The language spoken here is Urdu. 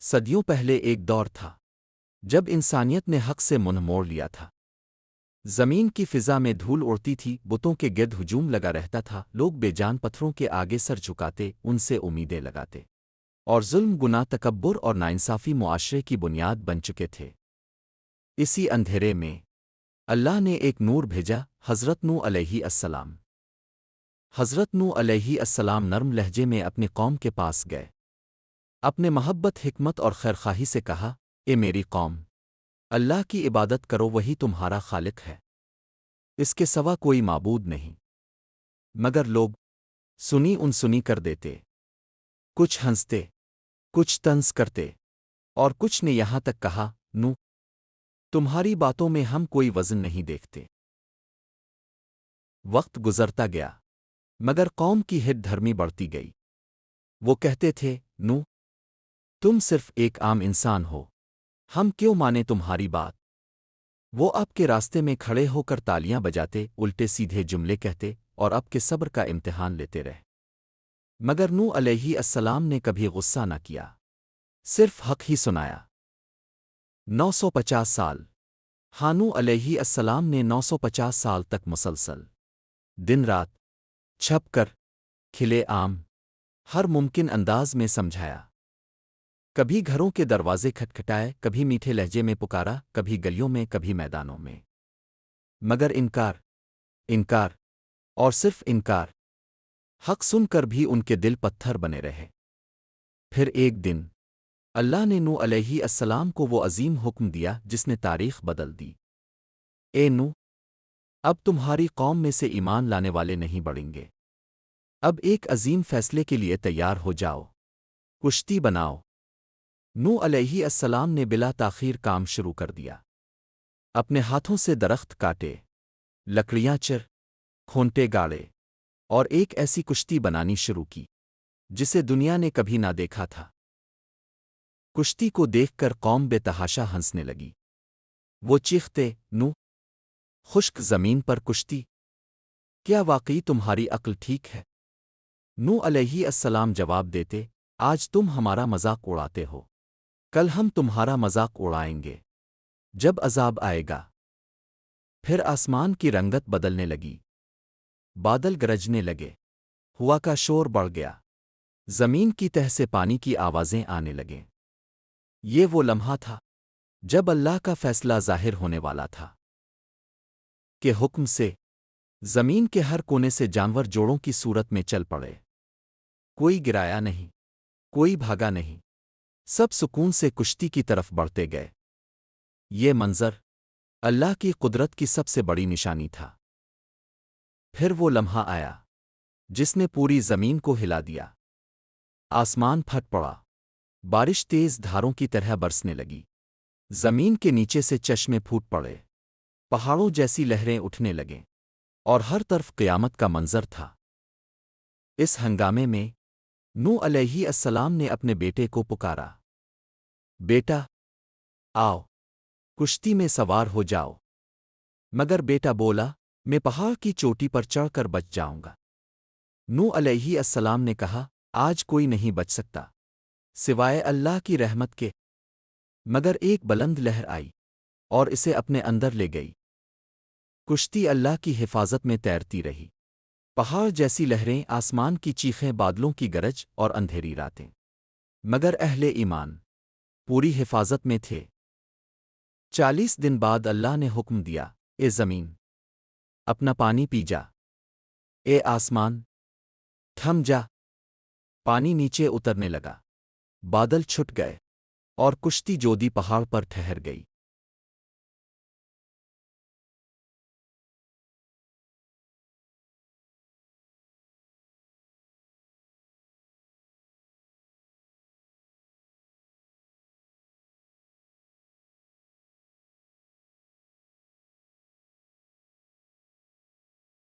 صدیوں پہلے ایک دور تھا جب انسانیت نے حق سے منہ موڑ لیا تھا۔ زمین کی فضا میں دھول اڑتی تھی، بتوں کے گرد ہجوم لگا رہتا تھا، لوگ بے جان پتھروں کے آگے سر جھکاتے، ان سے امیدیں لگاتے، اور ظلم، گناہ، تکبر اور ناانصافی معاشرے کی بنیاد بن چکے تھے۔ اسی اندھیرے میں اللہ نے ایک نور بھیجا، حضرت نوح علیہ السلام۔ حضرت نوح علیہ السلام نرم لہجے میں اپنی قوم کے پاس گئے، اپنے محبت، حکمت اور خیرخواہی سے کہا، اے میری قوم، اللہ کی عبادت کرو، وہی تمہارا خالق ہے، اس کے سوا کوئی معبود نہیں۔ مگر لوگ سنی کر دیتے، کچھ ہنستے، کچھ طنز کرتے، اور کچھ نے یہاں تک کہا، نوح، تمہاری باتوں میں ہم کوئی وزن نہیں دیکھتے۔ وقت گزرتا گیا، مگر قوم کی ہٹ دھرمی بڑھتی گئی۔ وہ کہتے تھے، نوح، تم صرف ایک عام انسان ہو، ہم کیوں مانے تمہاری بات؟ وہ آپ کے راستے میں کھڑے ہو کر تالیاں بجاتے، الٹے سیدھے جملے کہتے، اور آپ کے صبر کا امتحان لیتے رہے۔ مگر نوح علیہ السلام نے کبھی غصہ نہ کیا، صرف حق ہی سنایا۔ 950 سال نوح علیہ السلام نے 950 سال تک مسلسل دن رات چھپ کر کھلے عام ہر ممکن انداز میں سمجھایا۔ کبھی گھروں کے دروازے کھٹکھٹائے، کبھی میٹھے لہجے میں پکارا، کبھی گلیوں میں، کبھی میدانوں میں، مگر انکار اور صرف انکار۔ حق سن کر بھی ان کے دل پتھر بنے رہے۔ پھر ایک دن اللہ نے نوح علیہ السلام کو وہ عظیم حکم دیا جس نے تاریخ بدل دی۔ اے نوح، اب تمہاری قوم میں سے ایمان لانے والے نہیں بڑھیں گے۔ اب ایک عظیم فیصلے کے لیے تیار ہو جاؤ، کشتی بناؤ۔ نوح علیہ السلام نے بلا تاخیر کام شروع کر دیا۔ اپنے ہاتھوں سے درخت کاٹے، لکڑیاں کھونٹے گاڑے، اور ایک ایسی کشتی بنانی شروع کی جسے دنیا نے کبھی نہ دیکھا تھا۔ کشتی کو دیکھ کر قوم بے تحاشا ہنسنے لگی۔ وہ چیختے، نوح، خشک زمین پر کشتی؟ کیا واقعی تمہاری عقل ٹھیک ہے؟ نوح علیہ السلام جواب دیتے، آج تم ہمارا مذاق اڑاتے ہو، کل ہم تمہارا مذاق اڑائیں گے جب عذاب آئے گا۔ پھر آسمان کی رنگت بدلنے لگی، بادل گرجنے لگے، ہوا کا شور بڑھ گیا، زمین کی تہ سے پانی کی آوازیں آنے لگیں۔ یہ وہ لمحہ تھا جب اللہ کا فیصلہ ظاہر ہونے والا تھا کہ حکم سے زمین کے ہر کونے سے جانور جوڑوں کی صورت میں چل پڑے۔ کوئی گرایا نہیں، کوئی بھاگا نہیں، سب سکون سے کشتی کی طرف بڑھتے گئے۔ یہ منظر اللہ کی قدرت کی سب سے بڑی نشانی تھا۔ پھر وہ لمحہ آیا جس نے پوری زمین کو ہلا دیا۔ آسمان پھٹ پڑا، بارش تیز دھاروں کی طرح برسنے لگی، زمین کے نیچے سے چشمے پھوٹ پڑے، پہاڑوں جیسی لہریں اٹھنے لگیں، اور ہر طرف قیامت کا منظر تھا۔ اس ہنگامے میں نوح علیہ السلام نے اپنے بیٹے کو پکارا، بیٹا، آؤ، کشتی میں سوار ہو جاؤ۔ مگر بیٹا بولا، میں پہاڑ کی چوٹی پر چڑھ کر بچ جاؤں گا۔ نوح علیہ السلام نے کہا، آج کوئی نہیں بچ سکتا سوائے اللہ کی رحمت کے۔ مگر ایک بلند لہر آئی اور اسے اپنے اندر لے گئی۔ کشتی اللہ کی حفاظت میں تیرتی رہی، پہاڑ جیسی لہریں، آسمان کی چیخیں، بادلوں کی گرج اور اندھیری راتیں، مگر اہل ایمان پوری حفاظت میں تھے۔ 40 دن بعد اللہ نے حکم دیا، اے زمین، اپنا پانی پی جا، اے آسمان، تھم جا۔ پانی نیچے اترنے لگا، بادل چھٹ گئے، اور کشتی جودی پہاڑ پر ٹھہر گئی۔